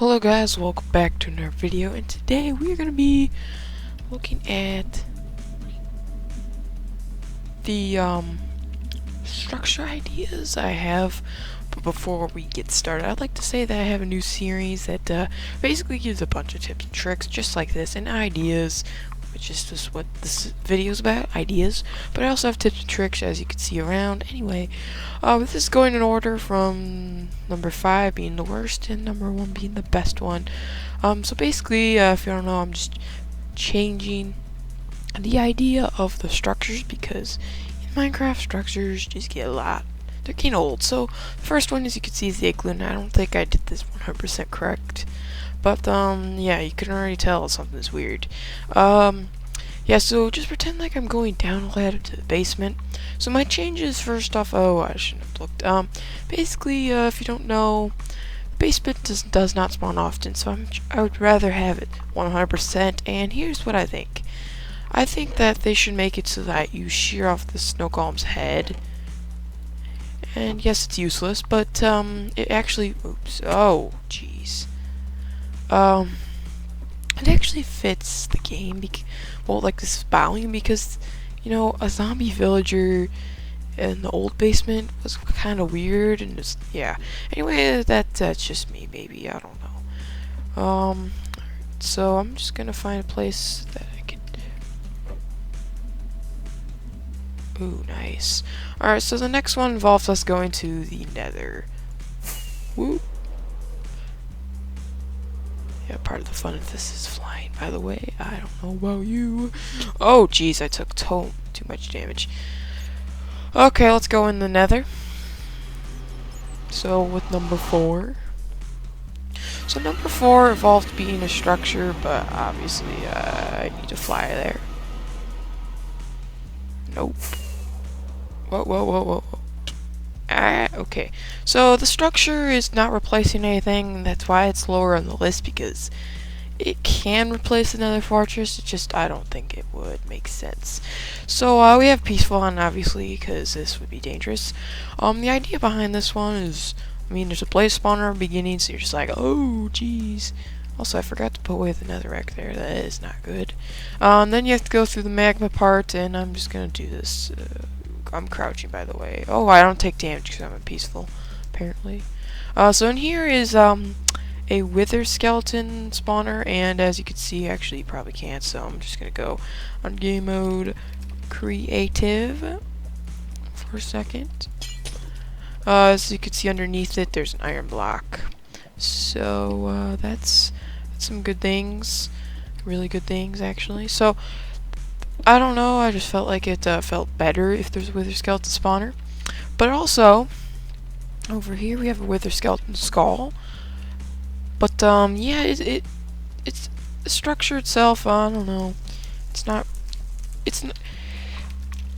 Hello guys, welcome back to another video, and today we're going to be looking at the structure ideas I have. But before we get started, I'd like to say that I have a new series that basically gives a bunch of tips and tricks just like this and ideas, which is just what this video is about, ideas. But I also have tips and tricks, as you can see around. Anyway, this is going in order from number 5 being the worst and number 1 being the best one. So basically, if you don't know, I'm just changing the idea of the structures because in Minecraft, structures just get a lot. They're getting old. So the first one, as you can see, is the Igloo, and I don't think I did this 100% correct. But, yeah, you can already tell something's weird. Yeah, so just pretend like I'm going down a ladder to the basement. So my changes, first off, I shouldn't have looked. Basically, if you don't know, the basement does not spawn often, so I would rather have it 100%, and here's what I think. I think that they should make it so that you shear off the snow golem's head. And yes, it's useless, but, it actually, oops, oh, jeez. It actually fits the game, well, like this volume, because, you know, a zombie villager in the old basement was kind of weird, and just, yeah. Anyway, that's just me, maybe, I don't know. So I'm just gonna find a place that I can. Ooh, nice. Alright, so the next one involves us going to the Nether. Woo. Yeah, part of the fun of this is flying, by the way. I don't know about you. Oh, jeez, I took too much damage. Okay, let's go in the Nether. So, with number 4. So, number 4 involved being a structure, but obviously, I need to fly there. Nope. Whoa, whoa, whoa, whoa. Okay. So the structure is not replacing anything, that's why it's lower on the list, because it can replace another fortress, it's just I don't think it would make sense. So we have peaceful on, obviously, because this would be dangerous. The idea behind this one is, I mean, there's a blaze spawner at the beginning, so you're just like, oh, jeez. Also, I forgot to put away the netherrack there, that is not good. Then you have to go through the magma part, and I'm just gonna do this. I'm crouching, by the way. Oh, I don't take damage because I'm a peaceful, apparently. So in here is a wither skeleton spawner, and as you can see, actually you probably can't, so I'm just gonna go on game mode creative for a second. As you can see underneath it, there's an iron block. So that's some good things, really good things actually. So I don't know, I just felt like it felt better if there's a wither skeleton spawner. But also, over here we have a wither skeleton skull. But, yeah, it's the structure itself, I don't know.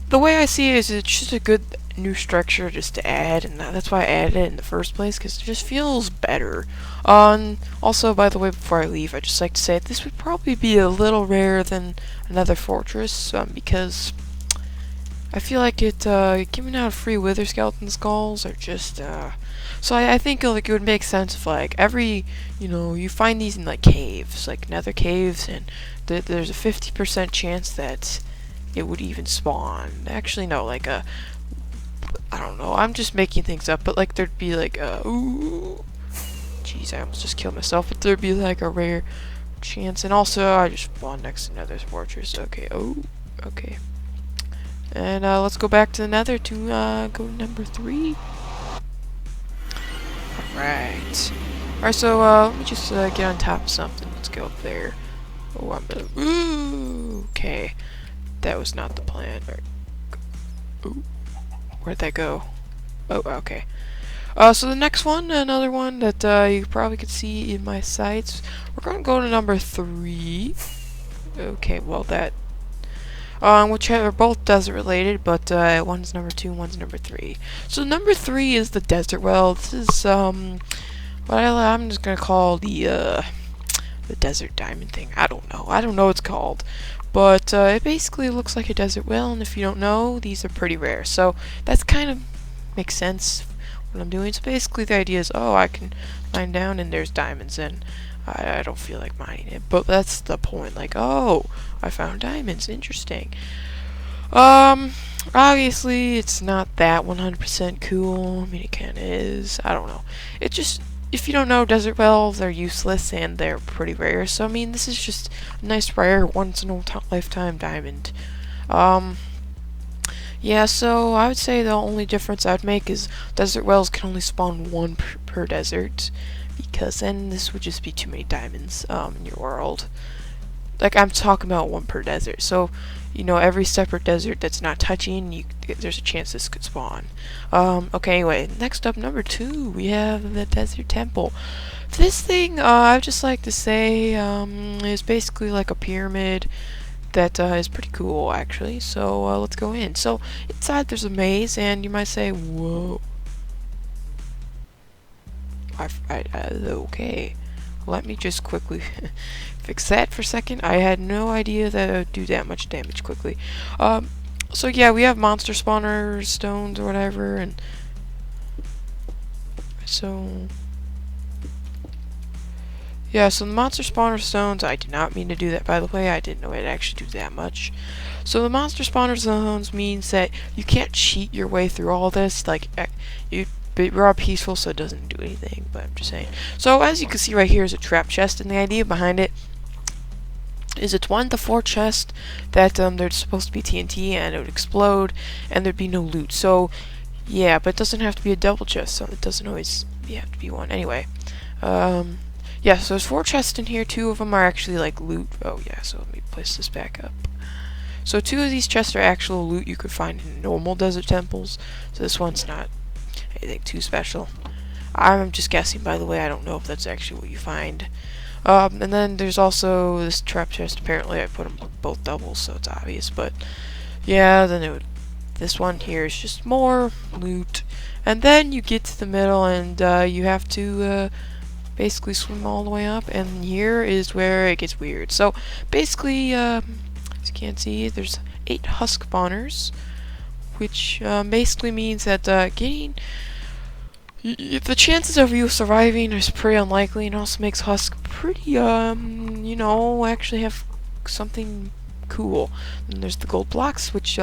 The way I see it is it's just a good new structure just to add, and that's why I added it in the first place, because it just feels better. And also, by the way, before I leave, I'd just like to say this would probably be a little rarer than another fortress, because I feel like giving out free wither skeleton skulls are just, so I think like it would make sense if like you find these in like caves, like nether caves, and there's a 50% chance that it would even spawn. Actually, no, like I don't know, I'm just making things up, but like there'd be like ooh, jeez, I almost just killed myself, but there'd be like a rare chance. And also I just spawned next to Nether's fortress. Okay, okay. And let's go back to the Nether to go to number 3. Alright. Alright, so let me just get on top of something. Let's go up there. Oh, I'm gonna, ooh, okay. That was not the plan. Ooh. Where'd that go? Oh, okay. So the next one, another one that you probably could see in my sights. We're gonna go to number 3. Okay, well that, which are both desert related, but one's number 2, one's number 3. So number 3 is the desert well. This is what I'm just gonna call the desert diamond thing. I don't know what it's called. But it basically looks like a desert well, and if you don't know, these are pretty rare. So that's kind of makes sense what I'm doing. So basically the idea is, oh, I can mine down and there's diamonds, and I don't feel like mining it. But that's the point, like, oh, I found diamonds, interesting. Um, Obviously it's not that 100% cool. I mean, it kinda is. I don't know. It just, if you don't know, desert wells are useless and they're pretty rare. So, I mean, this is just a nice rare once in a lifetime diamond. Um, yeah, so I would say the only difference I'd make is desert wells can only spawn one per desert, because then this would just be too many diamonds in your world. Like, I'm talking about one per desert. So, you know, every separate desert that's not touching, there's a chance this could spawn. Okay, anyway, next up, number 2, we have the desert temple. This thing, I'd just like to say, is basically like a pyramid that is pretty cool, actually. So, let's go in. So, inside there's a maze, and you might say, whoa. Okay. Let me just quickly fix that for a second. I had no idea that it would do that much damage quickly. So yeah, we have monster spawner stones or whatever, and so yeah, so the monster spawner stones, I did not mean to do that, by the way. I didn't know it'd actually do that much. So the monster spawner zones means that you can't cheat your way through all this. Like, we're all peaceful, so it doesn't do anything, but I'm just saying. So as you can see right here is a trap chest, and the idea behind it is it's 1 to 4 chests that there's supposed to be TNT and it would explode and there'd be no loot. So yeah, but it doesn't have to be a double chest, so it doesn't always have to be one. Anyway, yeah, so there's 4 chests in here. 2 of them are actually like loot. Oh yeah, so let me place this back up. So 2 of these chests are actual loot you could find in normal desert temples. So this one's not anything too special. I'm just guessing, by the way. I don't know if that's actually what you find. And then there's also this trap chest. Apparently I put them both doubles, so it's obvious. But yeah, then this one here is just more loot. And then you get to the middle, and you have to basically swim all the way up. And here is where it gets weird. So basically, as you can't see, there's 8 husk spawners, which basically means that the chances of you surviving is pretty unlikely, and also makes husk pretty, you know, actually have something cool. And there's the gold blocks, which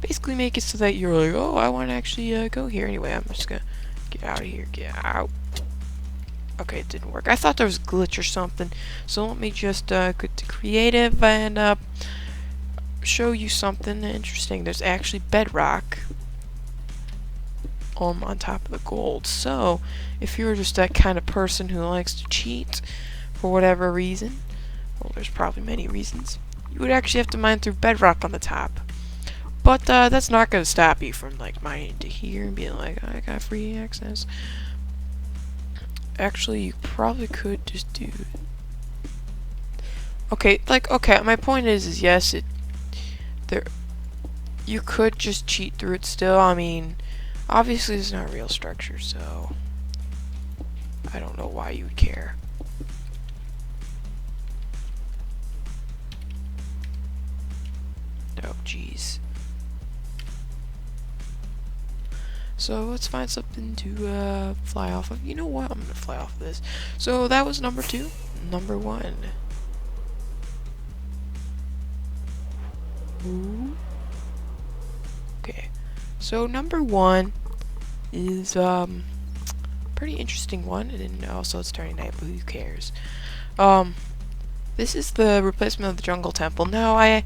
basically make it so that you're like, oh, I want to actually go here. Anyway, I'm just gonna get out of here. Get out. Okay, it didn't work. I thought there was a glitch or something. So let me just go to creative and show you something interesting. There's actually bedrock on top of the gold. So if you're just that kind of person who likes to cheat for whatever reason, well, there's probably many reasons, you would actually have to mine through bedrock on the top. But that's not going to stop you from like mining to here and being like, I got free access. Actually, you probably could just do okay, my point is yes, you could just cheat through it still. I mean, obviously it's not real structure, so I don't know why you would care. Oh, jeez. So let's find something to fly off of. You know what? I'm gonna fly off of this. So that was number 2. Number 1. Ooh. Okay. So number 1 is pretty interesting one, and also it's turning night, but who cares? This is the replacement of the jungle temple. Now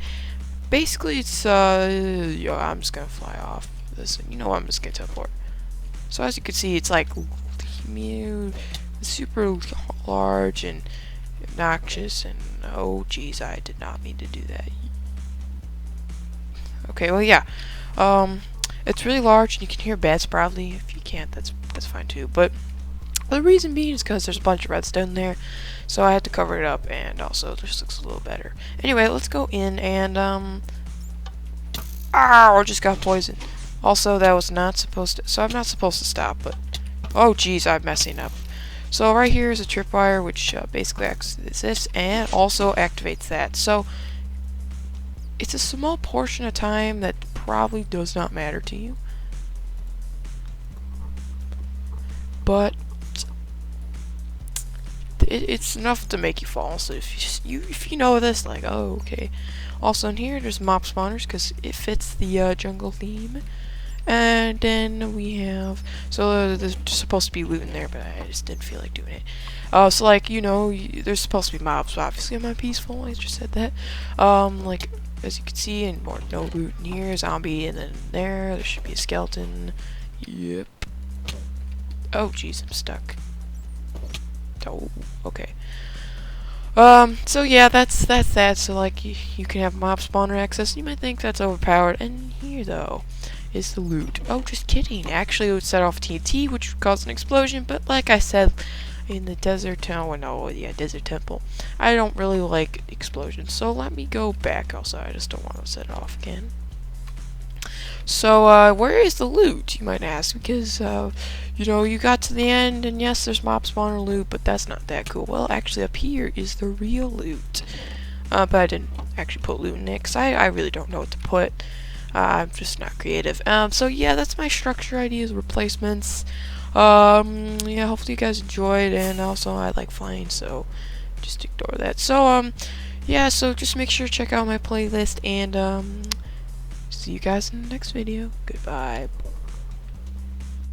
basically it's yo, I'm just gonna fly off this, and you know what, I'm just gonna teleport. So as you can see, it's like super large and obnoxious, and oh geez, I did not mean to do that. Okay, well yeah, it's really large, and you can hear bats probably. If you can't, that's fine too. But the reason being is because there's a bunch of redstone there, so I had to cover it up, and also it just looks a little better. Anyway, let's go in and ow, I just got poisoned. Also, that was not supposed to, so I'm not supposed to stop, but oh geez, I'm messing up. So right here is a tripwire, which basically acts as this, and also activates that. So it's a small portion of time that probably does not matter to you. but it's enough to make you fall. So if you know this, like, oh, okay. Also in here, there's mob spawners because it fits the jungle theme. And then we have, so there's supposed to be loot in there, but I just didn't feel like doing it. So like, you know, there's supposed to be mobs, but obviously I'm not peaceful, I just said that. Like, as you can see, and more no loot in here, zombie, and then there should be a skeleton. Yep. Oh, jeez, I'm stuck. Oh, okay. So yeah, that's that. So like, you can have mob spawner access. You might think that's overpowered, and here though is the loot. Oh, just kidding. Actually, it would set off TNT, which would cause an explosion. But like I said, in the desert town, desert temple, I don't really like explosions. So let me go back outside. I just don't want to set it off again. So, where is the loot, you might ask? Because, you know, you got to the end, and yes, there's mob spawner loot, but that's not that cool. Well, actually, up here is the real loot. But I didn't actually put loot in it, because I really don't know what to put. I'm just not creative. So yeah, that's my structure ideas, replacements. Yeah, hopefully you guys enjoyed, and also I like flying, so just ignore that. So, yeah, so just make sure to check out my playlist, and, see you guys in the next video. Goodbye.